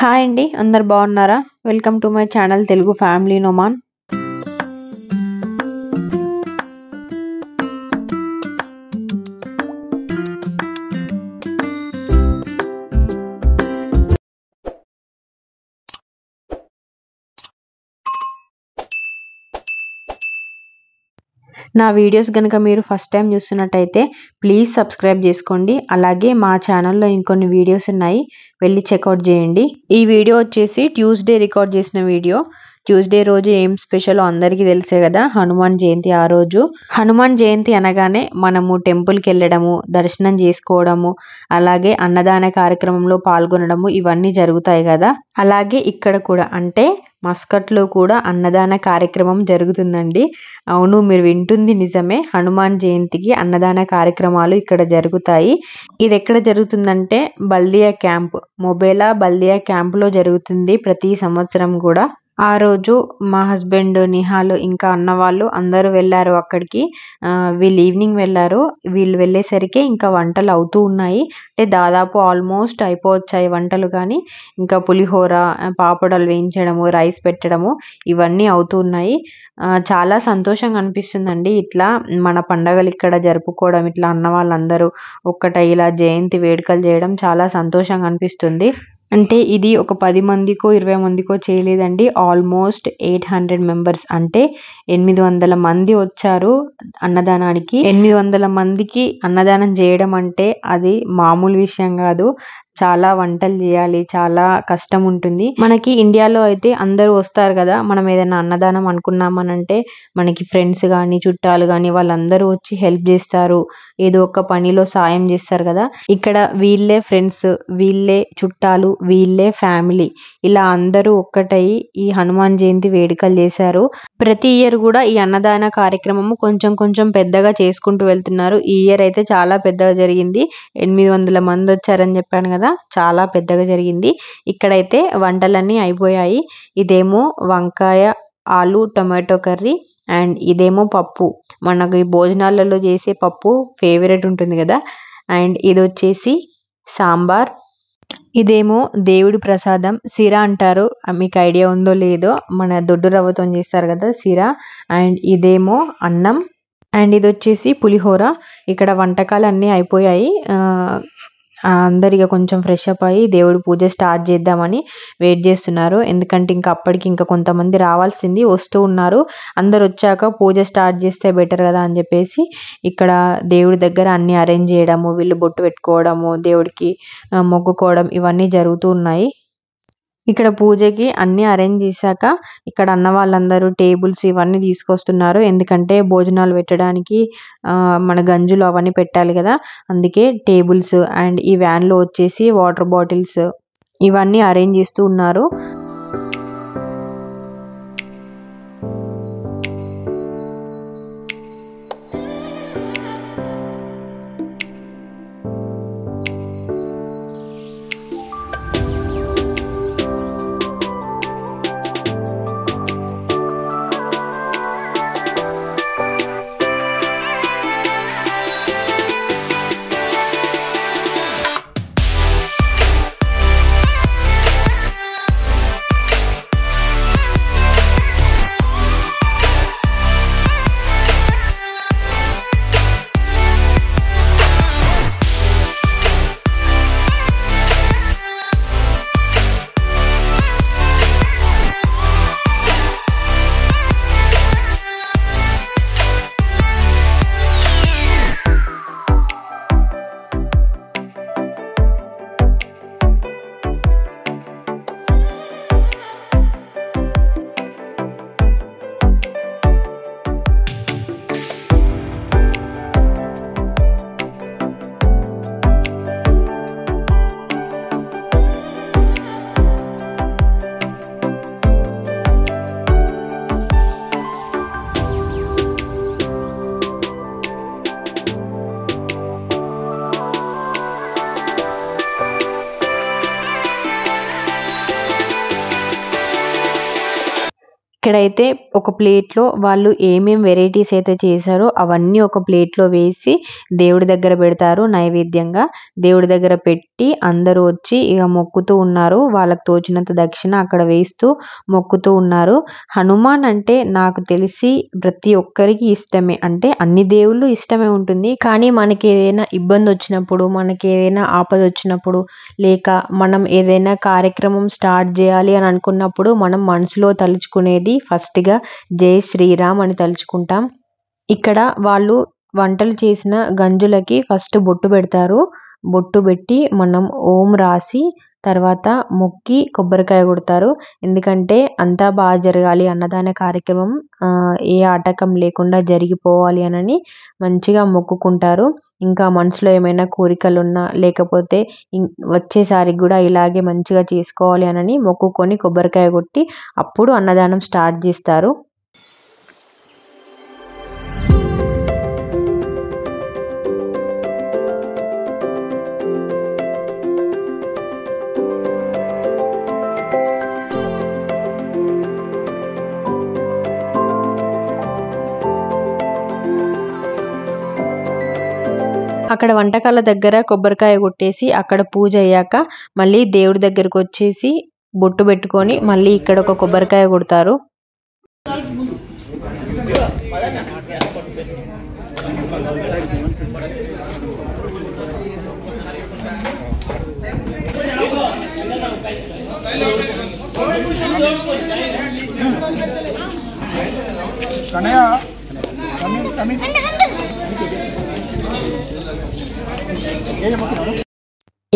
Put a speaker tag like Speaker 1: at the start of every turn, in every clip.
Speaker 1: Hi అండి, అందరు బాగున్నారా? Welcome to my channel Telugu family Noman. నా వీడియోస్ గనుక మీరు ఫస్ట్ టైం చూస్తున్నట్టయితే ప్లీజ్ సబ్స్క్రైబ్ చేసుకోండి. అలాగే మా ఛానల్లో ఇంకొన్ని వీడియోస్ ఉన్నాయి, వెళ్ళి చెక్అవుట్ చేయండి. ఈ వీడియో వచ్చేసి ట్యూస్డే రికార్డ్ చేసిన వీడియో. ట్యూస్డే రోజు ఏం స్పెషల్ అందరికీ తెలిసే కదా, హనుమాన్ జయంతి. ఆ రోజు హనుమాన్ జయంతి అనగానే మనము టెంపుల్కి వెళ్ళడము, దర్శనం చేసుకోవడము, అలాగే అన్నదాన కార్యక్రమంలో పాల్గొనడము ఇవన్నీ జరుగుతాయి కదా. అలాగే ఇక్కడ కూడా అంటే మస్కట్లో కూడా అన్నదాన కార్యక్రమం జరుగుతుందండి. అవును, మీరు వింటుంది నిజమే. హనుమాన్ జయంతికి అన్నదాన కార్యక్రమాలు ఇక్కడ జరుగుతాయి. ఇది ఎక్కడ జరుగుతుందంటే బల్దియా క్యాంప్, మొబేలా బల్దియా క్యాంపులో జరుగుతుంది ప్రతి సంవత్సరం కూడా. ఆ రోజు మా హస్బెండ్, నిహాల్, ఇంకా అన్న వాళ్ళు అందరూ వెళ్ళారు అక్కడికి. వీళ్ళు ఈవినింగ్ వెళ్ళారు. వీళ్ళు వెళ్ళేసరికి ఇంకా వంటలు అవుతూ ఉన్నాయి. అంటే దాదాపు ఆల్మోస్ట్ అయిపోవచ్చాయి వంటలు. కానీ ఇంకా పులిహోర, పాపడాలు వేయించడము, రైస్ పెట్టడము ఇవన్నీ అవుతూ ఉన్నాయి. చాలా సంతోషంగా అనిపిస్తుందండి ఇట్లా మన పండగలు ఇక్కడ జరుపుకోవడం, ఇట్లా అన్న వాళ్ళందరూ ఒక్కటై ఇలా జయంతి వేడుకలు చేయడం చాలా సంతోషంగా అనిపిస్తుంది. అంటే ఇది ఒక 10 మందికో 20 మందికో చేయలేదండి, ఆల్మోస్ట్ 800 మెంబర్స్, అంటే 800 మంది వచ్చారు అన్నదానానికి. 800 మందికి అన్నదానం చేయడం అంటే అది మామూలు విషయం కాదు. చాలా వంటలు చేయాలి, చాలా కష్టం ఉంటుంది. మనకి ఇండియాలో అయితే అందరూ వస్తారు కదా, మనం ఏదైనా అన్నదానం అనుకున్నామనంటే మనకి ఫ్రెండ్స్ కానీ చుట్టాలు కానీ వాళ్ళందరూ వచ్చి హెల్ప్ చేస్తారు, ఏదో ఒక పనిలో సాయం చేస్తారు కదా. ఇక్కడ వీళ్ళే ఫ్రెండ్స్, వీళ్ళే చుట్టాలు, వీళ్ళే ఫ్యామిలీ, ఇలా అందరూ ఒక్కటై ఈ హనుమాన్ జయంతి వేడుకలు చేశారు. ప్రతి ఇయర్ కూడా ఈ అన్నదాన కార్యక్రమము కొంచెం కొంచెం పెద్దగా చేసుకుంటూ వెళ్తున్నారు. ఈ ఇయర్ అయితే చాలా పెద్దగా జరిగింది. 800 మంది వచ్చారని చెప్పాను కదా, చాలా పెద్దగా జరిగింది. ఇక్కడైతే వంటలన్నీ అయిపోయాయి. ఇదేమో వంకాయ, ఆలు, టమాటో కర్రీ, అండ్ ఇదేమో పప్పు. మనకు ఈ భోజనాలలో చేసే పప్పు ఫేవరెట్ ఉంటుంది కదా. అండ్ ఇది వచ్చేసి సాంబార్. ఇదేమో దేవుడి ప్రసాదం, సిరా అంటారు. మీకు ఐడియా ఉందో లేదో, మన దొడ్డు రవ్వతో చేస్తారు కదా సిరా. అండ్ ఇదేమో అన్నం. అండ్ ఇది వచ్చేసి పులిహోర. ఇక్కడ వంటకాలు అన్నీ అయిపోయాయి. అందరిగా కొంచెం ఫ్రెష్ అప్ అయ్యి దేవుడి పూజ స్టార్ట్ చేద్దామని వెయిట్ చేస్తున్నారు. ఎందుకంటే ఇంకా అప్పటికి ఇంకా కొంతమంది రావాల్సింది వస్తూ ఉన్నారు. అందరు వచ్చాక పూజ స్టార్ట్ చేస్తే బెటర్ కదా అని చెప్పేసి ఇక్కడ దేవుడి దగ్గర అన్ని అరేంజ్ చేయడము, వీళ్ళు బొట్టు పెట్టుకోవడము, దేవుడికి మొక్కుకోవడం ఇవన్నీ జరుగుతూ ఉన్నాయి. ఇక్కడ పూజకి అన్ని అరేంజ్ చేశాక ఇక్కడ అన్న వాళ్ళందరూ టేబుల్స్ ఇవన్నీ తీసుకొస్తున్నారు. ఎందుకంటే భోజనాలు పెట్టడానికి మన గంజులు అవన్నీ పెట్టాలి కదా, అందుకే టేబుల్స్. అండ్ ఈ వ్యాన్లో వచ్చేసి వాటర్ బాటిల్స్ ఇవన్నీ అరేంజ్ చేస్తూ ఉన్నారు. ఇక్కడైతే ఒక ప్లేట్లో వాళ్ళు ఏమేం వెరైటీస్ అయితే చేశారో అవన్నీ ఒక ప్లేట్లో వేసి దేవుడి దగ్గర పెడతారు నైవేద్యంగా. దేవుడి దగ్గర పెట్టి అందరూ వచ్చి ఇక మొక్కుతూ ఉన్నారు. వాళ్ళకి తోచినంత దక్షిణ అక్కడ వేస్తూ మొక్కుతూ ఉన్నారు. హనుమాన్ అంటే నాకు తెలిసి ప్రతి ఒక్కరికి ఇష్టమే. అంటే అన్ని దేవుళ్ళు ఇష్టమే ఉంటుంది. కానీ మనకి ఏదైనా ఇబ్బంది వచ్చినప్పుడు, మనకి ఏదైనా ఆపద వచ్చినప్పుడు, లేక మనం ఏదైనా కార్యక్రమం స్టార్ట్ చేయాలి అని అనుకున్నప్పుడు మనం మనసులో తలుచుకునేది ఫస్ట్గా జై శ్రీరామ్ అని తలుచుకుంటాం. ఇక్కడ వాళ్ళు వంటలు చేసిన గంజులకి ఫస్ట్ బొట్టు పెడతారు. బొట్టు పెట్టి మనం ఓం రాసి తర్వాత మొక్కి కొబ్బరికాయ కొడతారు. ఎందుకంటే అంతా బాగా జరగాలి, అన్నదాన కార్యక్రమం ఏ ఆటంకం లేకుండా జరిగిపోవాలి అని మంచిగా మొక్కుకుంటారు. ఇంకా మనసులో ఏమైనా కోరికలు ఉన్నా లేకపోతే వచ్చేసారికి కూడా ఇలాగే మంచిగా చేసుకోవాలి అని మొక్కుకొని కొబ్బరికాయ కొట్టి అప్పుడు అన్నదానం స్టార్ట్ చేస్తారు. అక్కడ వంటకాల దగ్గర కొబ్బరికాయ కొట్టేసి అక్కడ పూజ అయ్యాక మళ్ళీ దేవుడి దగ్గరకు వచ్చేసి బొట్టు పెట్టుకొని మళ్ళీ ఇక్కడ ఒక కొబ్బరికాయ కొడతారు.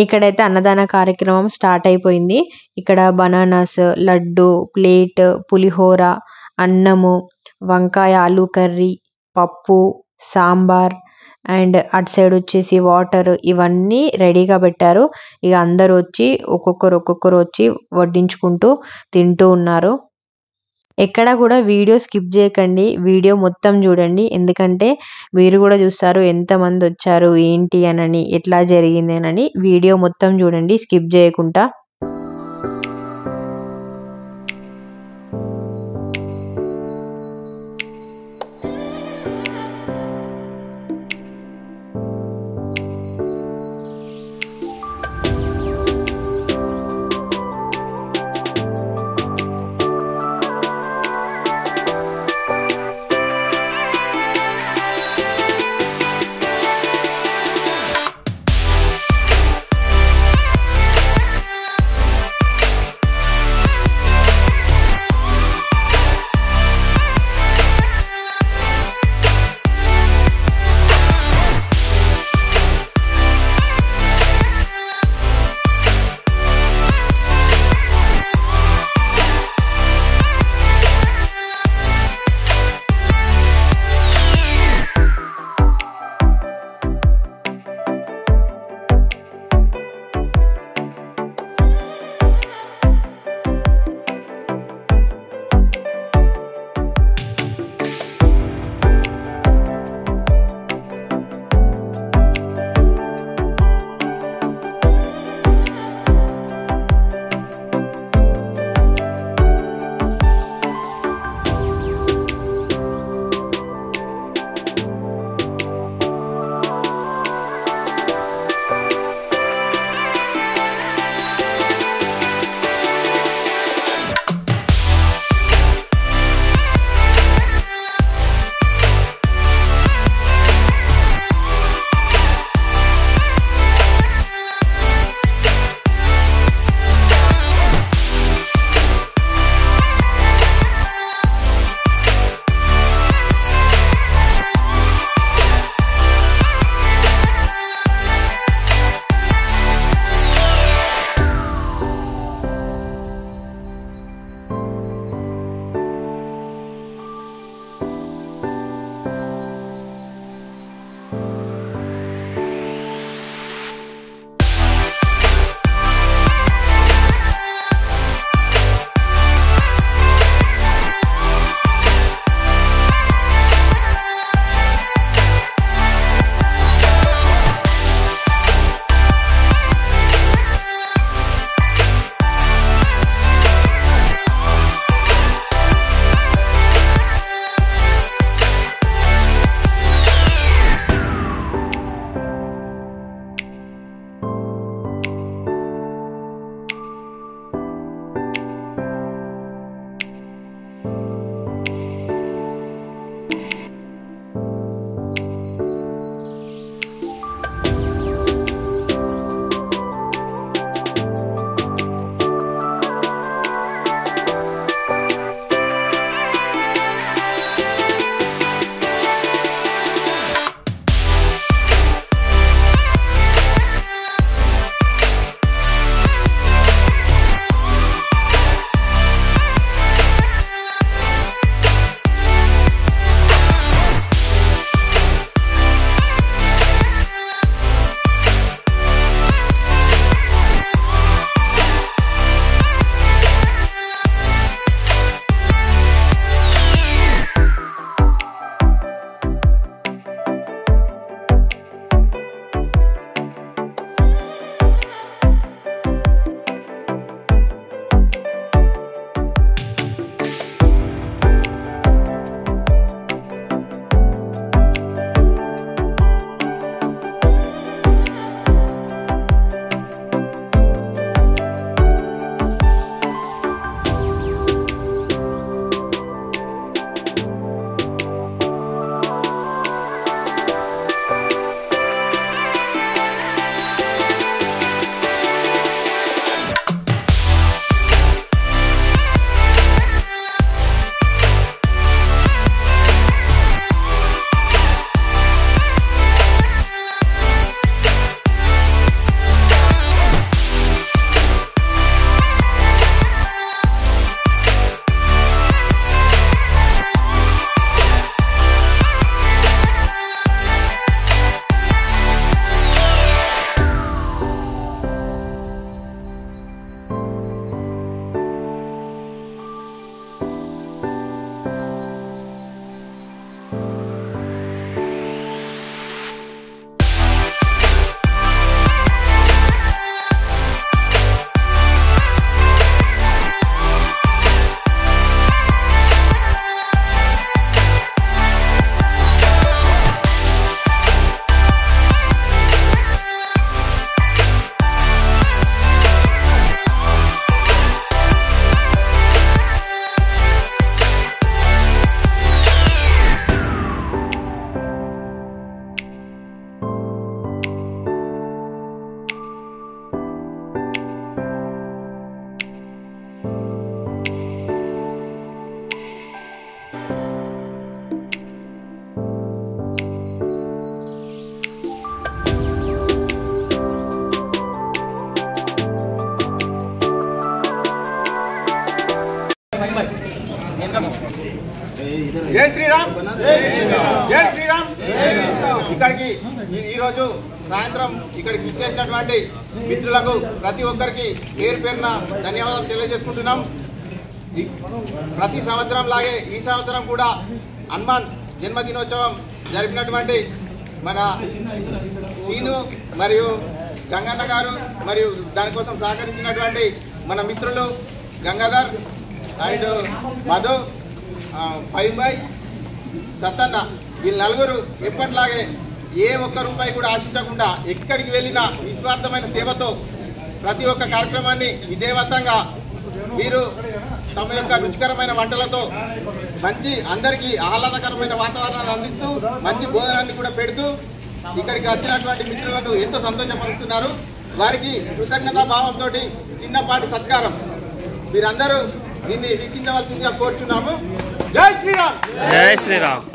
Speaker 1: ఇక్కడైతే అన్నదాన కార్యక్రమం స్టార్ట్ అయిపోయింది. ఇక్కడ బనానాస్, లడ్డు, ప్లేట్, పులిహోర, అన్నము, వంకాయ ఆలు కర్రీ, పప్పు, సాంబార్ అండ్ అటు సైడ్ వచ్చేసి వాటర్ ఇవన్నీ రెడీగా పెట్టారు. ఇక అందరూ వచ్చి ఒక్కొక్కరు వచ్చి వడ్డించుకుంటూ తింటూ ఉన్నారు. ఎక్కడ కూడా వీడియో స్కిప్ చేయకండి, వీడియో మొత్తం చూడండి. ఎందుకంటే మీరు కూడా చూస్తారు ఎంతమంది వచ్చారు ఏంటి అని, ఎట్లా జరిగింది అని. వీడియో మొత్తం చూడండి స్కిప్ చేయకుండా.
Speaker 2: జై శ్రీరామ్, జై శ్రీరామ్. ఇక్కడికి ఈరోజు సాయంత్రం ఇక్కడికి ఇచ్చేసినటువంటి మిత్రులకు ప్రతి ఒక్కరికి పేరు పేరున ధన్యవాదాలు తెలియజేసుకుంటున్నాం. ప్రతి సంవత్సరం లాగే ఈ సంవత్సరం కూడా హనుమాన్ జన్మదినోత్సవం జరిపినటువంటి మన సీను మరియు గంగన్న గారు మరియు దానికోసం సహకరించినటువంటి మన మిత్రులు గంగాధర్ అండ్ మధు, పైంబాయ్, సత్తన్న, వీళ్ళు నలుగురు ఎప్పటిలాగే ఏ ఒక్క రూపాయి కూడా ఆశించకుండా ఎక్కడికి వెళ్ళినా నిస్వార్థమైన సేవతో ప్రతి ఒక్క కార్యక్రమాన్ని విజయవంతంగా వీరు తమ యొక్క రుచికరమైన వంటలతో మంచి అందరికీ ఆహ్లాదకరమైన వాతావరణాన్ని అందిస్తూ మంచి భోజనాన్ని కూడా పెడుతూ ఇక్కడికి వచ్చినటువంటి మిత్రులను ఎంతో సంతోషపరుస్తున్నారు. వారికి కృతజ్ఞతా భావంతో చిన్నపాటి సత్కారం మీరందరూ దీన్ని వీక్షించవలసిందిగా కోరుచున్నాము. జై శ్రీరామ్,
Speaker 3: జై శ్రీరామ్.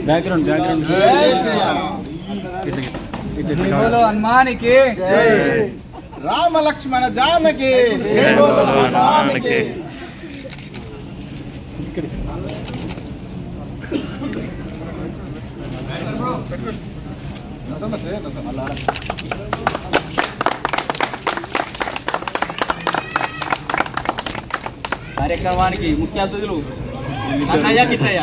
Speaker 4: బ్యాక్గ్రౌండ్
Speaker 2: జై శ్రీరామ్.
Speaker 4: హనుమానికి
Speaker 2: రామ లక్ష్మణ జానకి, జై బోలో హనుమానికి.
Speaker 4: కార్యక్రమానికి ముఖ్య అతిథులు అన్నయ్య కిట్టయ్య.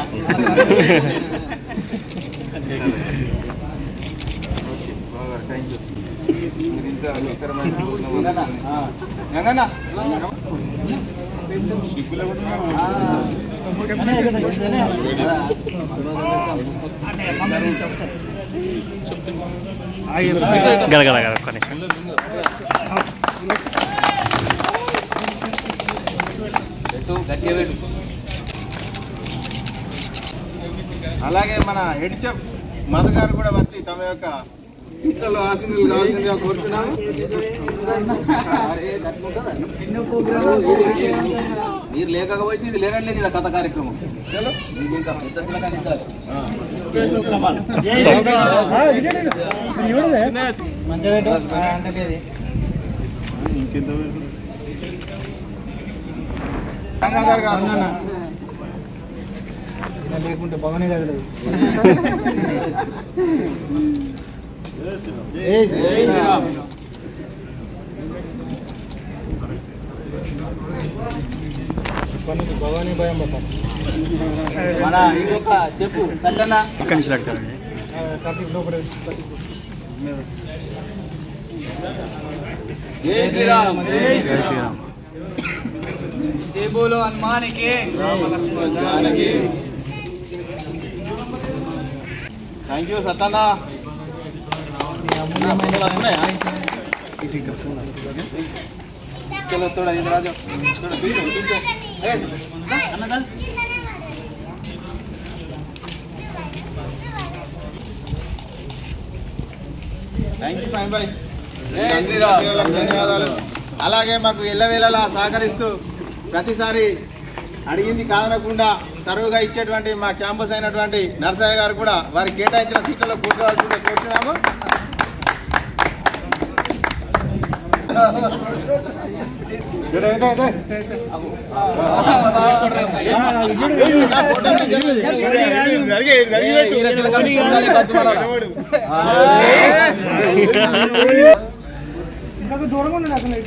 Speaker 2: అలాగే మన హెడ్ చెఫ్ మధు గారు కూడా వచ్చి తమ యొక్క ఇంట్లో ఆశీనులు కావాల్సిందిగా కోరుతున్నాము.
Speaker 4: మీరు లేకపోతే ఇది లేనండి కథ కార్యక్రమం. ఇంకా
Speaker 2: గంగాధర్ గారు
Speaker 5: లేకుంటే భవనే కదలేదు. భవానీ భయం
Speaker 4: మన ఇంకొక చెప్పు సత్తన్న జై శ్రీరామ్, జై శ్రీరామ్. జై బోలో హనుమానికి,
Speaker 2: రామ లక్ష్మణ జానకి. Thank you Sattanna. चलो थोड़ा इधर आ जाओ, थोड़ा पीछे अन्नदान. థ్యాంక్ యూ ఫైన్ బాయ్, ధన్యవాదాలు. అలాగే మాకు ఎల్లవేళలా సహకరిస్తూ ప్రతిసారి అడిగింది కాదనకుండా తరువుగా ఇచ్చేటువంటి మా క్యాంపస్ అయినటువంటి నర్సయ్య గారు కూడా వారికి కేటాయించిన సీట్లలో కూర్చోవాల్సిందే కోరుతున్నాము.
Speaker 5: దూరంగా ఉన్నాడు అసలు.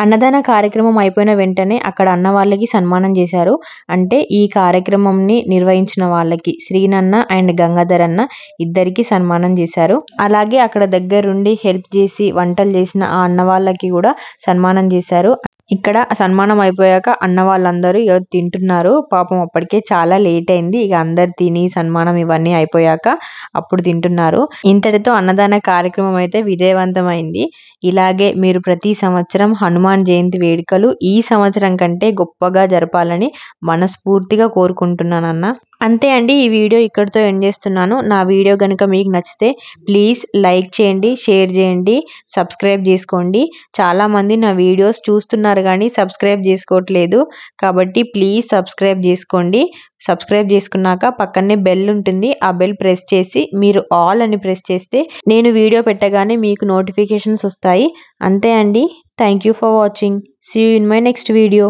Speaker 1: అన్నదాన కార్యక్రమం అయిపోయిన వెంటనే అక్కడ అన్న వాళ్ళకి సన్మానం చేశారు. అంటే ఈ కార్యక్రమంని నిర్వహించిన వాళ్ళకి శ్రీనన్న అండ్ గంగాధర్ అన్న ఇద్దరికి సన్మానం చేశారు. అలాగే అక్కడ దగ్గరుండి హెల్ప్ చేసి వంటలు చేసిన ఆ అన్న వాళ్ళకి కూడా సన్మానం చేశారు. ఇక్కడ సన్మానం అయిపోయాక అన్న వాళ్ళందరూ తింటున్నారు. పాపం అప్పటికే చాలా లేట్ అయింది. ఇక అందరు తిని సన్మానం ఇవన్నీ అయిపోయాక అప్పుడు తింటున్నారు. ఇంతటితో అన్నదాన కార్యక్రమం అయితే విజయవంతమైంది. ఇలాగే మీరు ప్రతి సంవత్సరం హనుమాన్ జయంతి వేడుకలు ఈ సంవత్సరం కంటే గొప్పగా జరపాలని మనస్ఫూర్తిగా కోరుకుంటున్నానన్న. అంతే అండి, ఈ వీడియో ఇక్కడితో ఎండ్ చేస్తున్నాను. నా వీడియో కనుక మీకు నచ్చితే ప్లీజ్ లైక్ చేయండి, షేర్ చేయండి, సబ్స్క్రైబ్ చేసుకోండి. చాలామంది నా వీడియోస్ చూస్తున్నారు కానీ సబ్స్క్రైబ్ చేసుకోవట్లేదు. కాబట్టి ప్లీజ్ సబ్స్క్రైబ్ చేసుకోండి. సబ్స్క్రైబ్ చేసుకున్నాక పక్కనే బెల్ ఉంటుంది. ఆ బెల్ ప్రెస్ చేసి మీరు ఆల్ అని ప్రెస్ చేస్తే నేను వీడియో పెట్టగానే మీకు నోటిఫికేషన్స్ వస్తాయి. అంతే అండి. Thank you for watching. See you in my next video.